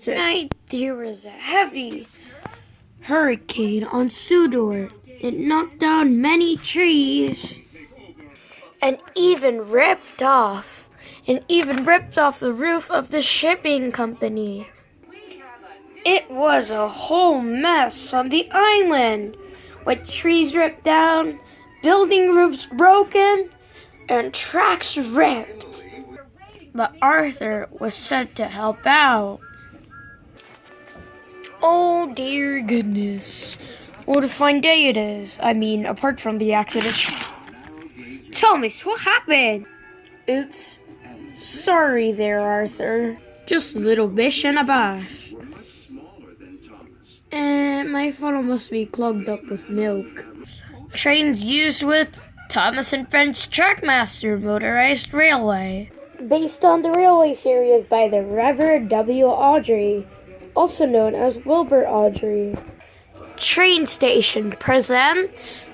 Tonight there was a heavy hurricane on Sudor. It knocked down many trees and even ripped off the roof of the shipping company. It was a whole mess on the island, with trees ripped down, building roofs broken, and tracks ripped. But Arthur was sent to help out. Oh dear goodness. What a fine day it is. I mean, apart from the accident. Thomas, what happened? Oops. Sorry there, Arthur. Just a little bish and a bash. And my funnel must be clogged up with milk. Trains used with Thomas and Friends Trackmaster Motorized Railway. Based on the railway series by the Reverend W. Audrey, also known as Wilbur Audrey. Train Station presents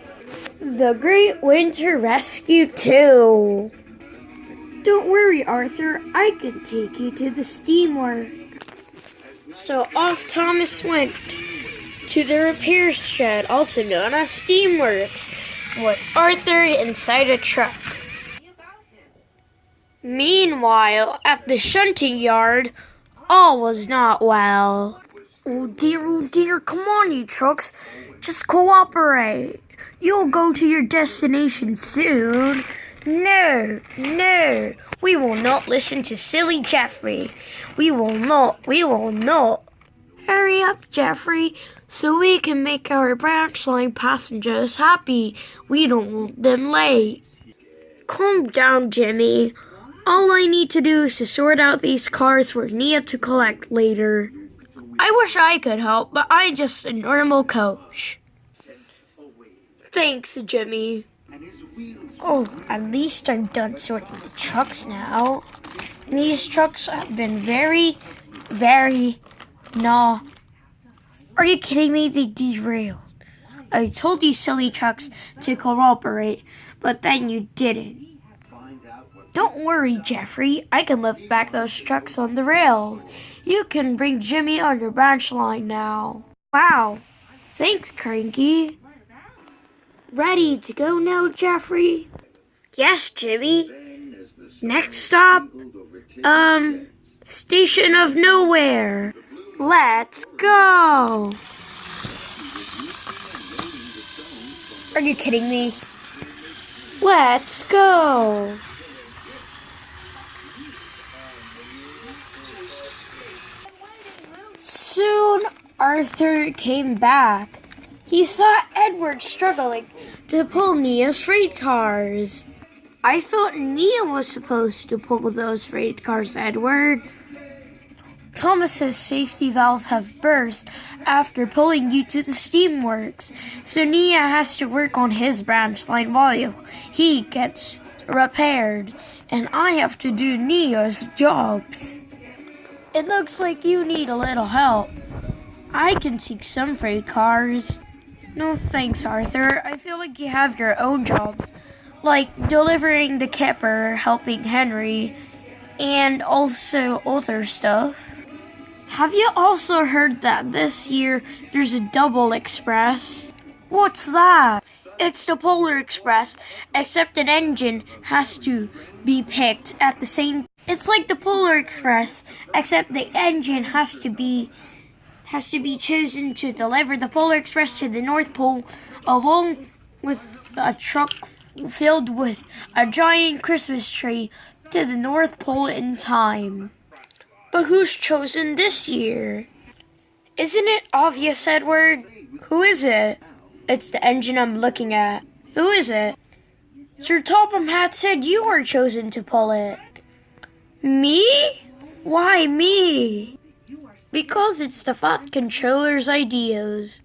The Great Winter Rescue 2. Don't worry, Arthur. I can take you to the steamwork. So off Thomas went to the repair shed, also known as Steamworks, with Arthur inside a truck. Meanwhile, at the shunting yard, all was not well. Oh dear, come on, you trucks. Just cooperate. You'll go to your destination soon. No, we will not listen to silly Jeffrey. We will not. Hurry up, Jeffrey, so we can make our branch line passengers happy. We don't want them late. Calm down, Jimmy. All I need to do is to sort out these cars for Nia to collect later. I wish I could help, but I'm just a normal coach. Thanks, Jimmy. Oh, at least I'm done sorting the trucks now. These trucks have been very... Are you kidding me? They derailed. I told you silly trucks to cooperate, but then you didn't. Don't worry, Jeffrey. I can lift back those trucks on the rails. You can bring Jimmy on your branch line now. Wow. Thanks, Cranky. Ready to go now, Jeffrey? Yes, Jimmy. Next stop, Station of Nowhere. Let's go. Are you kidding me? Let's go. Soon, Arthur came back. He saw Edward struggling to pull Nia's freight cars. I thought Nia was supposed to pull those freight cars, Edward. Thomas's safety valves have burst after pulling you to the steamworks, so Nia has to work on his branch line while he gets repaired, and I have to do Nia's jobs. It looks like you need a little help. I can take some freight cars. No thanks, Arthur. I feel like you have your own jobs, like delivering the kipper, helping Henry, and also other stuff. Have you also heard that this year there's a double express? What's that? It's the Polar Express, except an engine has to be picked at the same. It's like the Polar Express, except the engine has to be chosen to deliver the Polar Express to the North Pole, along with a truck filled with a giant Christmas tree to the North Pole in time. But who's chosen this year? Isn't it obvious, Edward? Who is it? It's the engine I'm looking at. Who is it? Sir Topham Hatt said you were chosen to pull it. Me? Why me? Because it's the Fat Controller's ideas.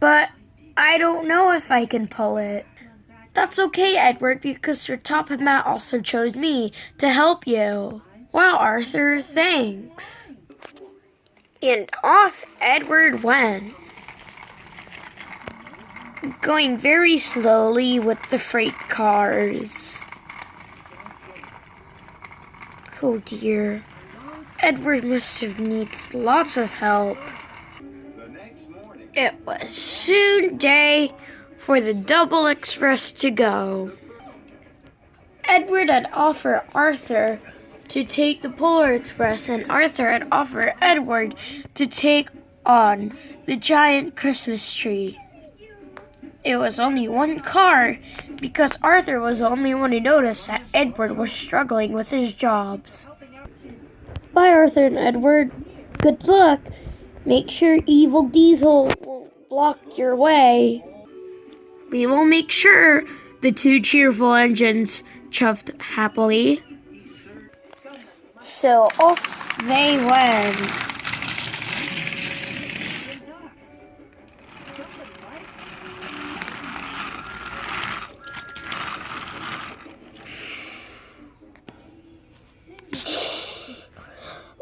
But I don't know if I can pull it. That's okay, Edward, because Sir Topham Hatt also chose me to help you. Wow, Arthur, thanks. And off Edward went, going very slowly with the freight cars. Oh dear. Edward must have needed lots of help. It was soon day for the double express to go. Edward had offered Arthur to take the Polar Express, and Arthur had offered Edward to take on the giant Christmas tree. It was only one car because Arthur was the only one who noticed that Edward was struggling with his jobs. Bye, Arthur and Edward. Good luck. Make sure Evil Diesel won't block your way. We will make sure, the two cheerful engines chuffed happily. So off they went.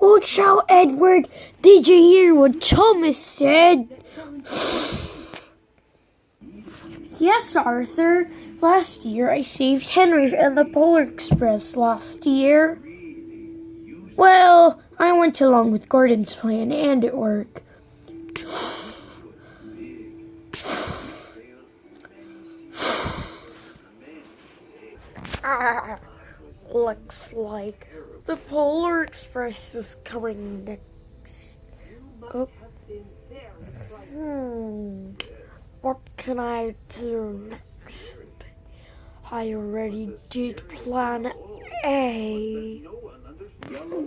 Watch out, Edward. Did you hear what Thomas said? Yes, Arthur. Last year I saved Henry and the Polar Express last year. Well, I went along with Gordon's plan and it worked. Looks like the Polar Express is coming next. Oh. What can I do next? I already did plan A.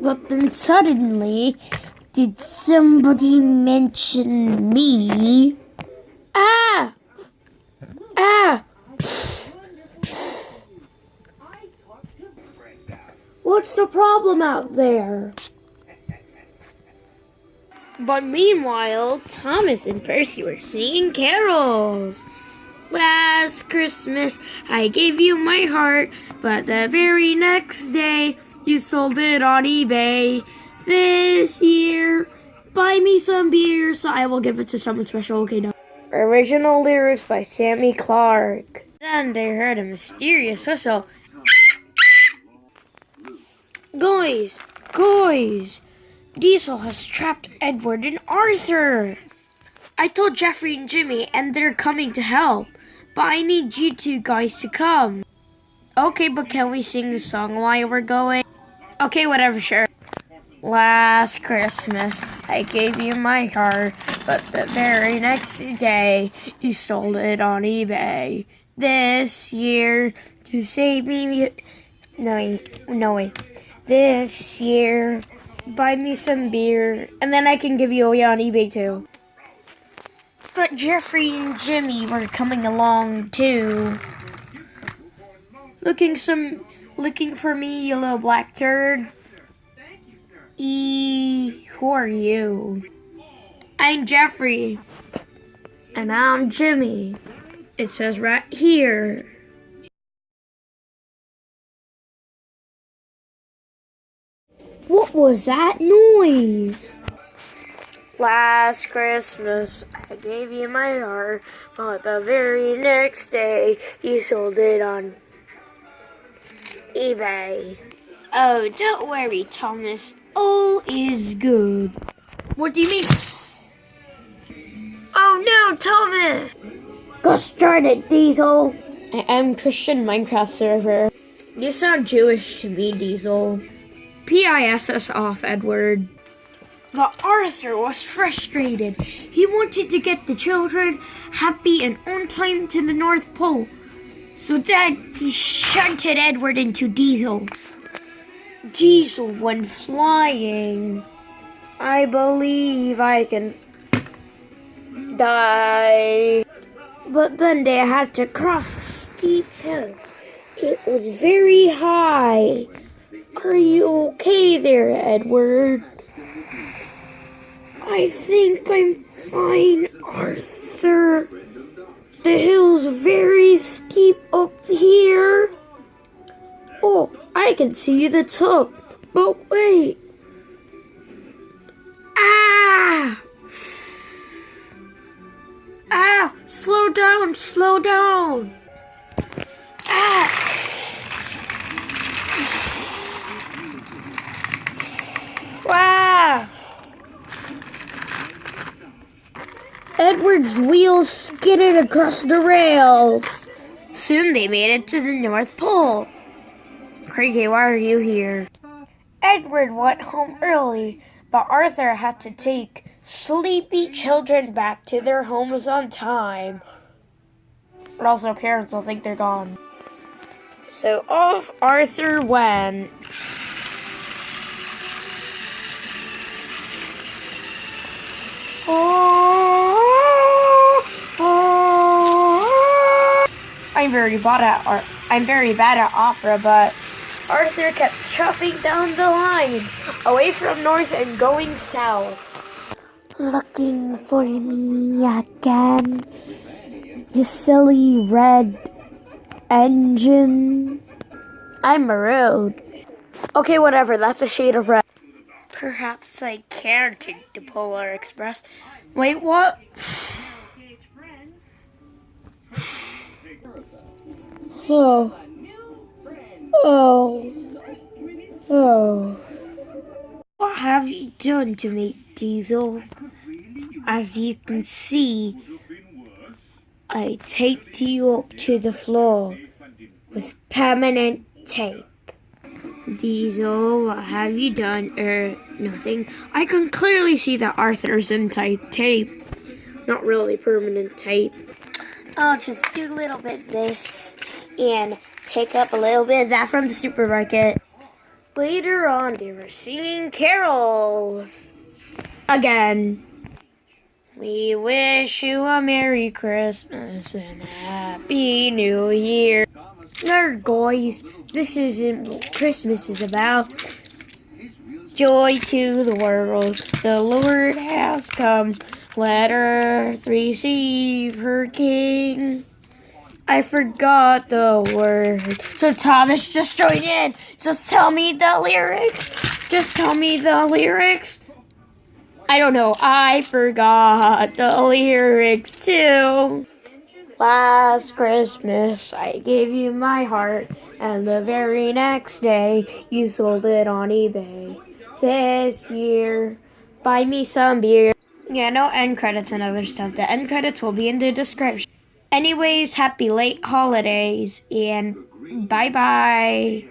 But then suddenly, did somebody mention me? Ah! Ah! What's the problem out there? But meanwhile, Thomas and Percy were singing carols. Last Christmas, I gave you my heart, but the very next day, you sold it on eBay. This year, buy me some beer, so I will give it to someone special. Okay, no. Original lyrics by Sammy Clark. Then they heard a mysterious whistle. Guys! Diesel has trapped Edward and Arthur! I told Jeffrey and Jimmy, and they're coming to help. But I need you two guys to come. Okay, but can we sing the song while we're going? Okay, whatever, sure. Last Christmas, I gave you my heart, but the very next day, you sold it on eBay. This year, to save me... No, wait. This year, buy me some beer, and then I can give you away on eBay too. But Jeffrey and Jimmy were coming along too. Looking for me, you little black turd. Who are you? I'm Jeffrey. And I'm Jimmy. It says right here. What was that noise? Last Christmas, I gave you my heart, but the very next day, you sold it on eBay. Oh, don't worry, Thomas. All is good. What do you mean? Oh no, Thomas! Gosh darn it, Diesel. I am Christian Minecraft server. You sound Jewish to me, Diesel. PISS off, Edward. But Arthur was frustrated. He wanted to get the children happy and on time to the North Pole. So then he shunted Edward into Diesel. Diesel went flying. I believe I can die. But then they had to cross a steep hill. It was very high. Are you okay there, Edward? I think I'm fine, Arthur. The hill's very steep up here. Oh, I can see the top. But wait. Ah! Ah! Slow down. Ah! Wow! Edward's wheels skidded across the rails. Soon they made it to the North Pole. Crazy, why are you here? Edward went home early, but Arthur had to take sleepy children back to their homes on time. But also parents will think they're gone. So off Arthur went. I'm very bad at opera, but Arthur kept chopping down the line, away from north and going south. Looking for me again, you silly red engine. I'm maroon. Okay, whatever, that's a shade of red. Perhaps I can take the Polar Express. Wait, what? Oh. What have you done to me, Diesel? As you can see, I taped you up to the floor with permanent tape. Diesel, what have you done? Nothing. I can clearly see that Arthur's in tight tape. Not really permanent tape. I'll just do a little bit of this and pick up a little bit of that from the supermarket. Later on, they were singing carols. Again. We wish you a Merry Christmas and a Happy New Year. No, guys, this isn't what Christmas is about. Joy to the world, the Lord has come. Let earth receive her King. I forgot the word. So Thomas, just join in. Just tell me the lyrics. I don't know. I forgot the lyrics too. Last Christmas, I gave you my heart, and the very next day, you sold it on eBay. This year, buy me some beer. Yeah, no end credits and other stuff. The end credits will be in the description. Anyways, happy late holidays, and bye-bye.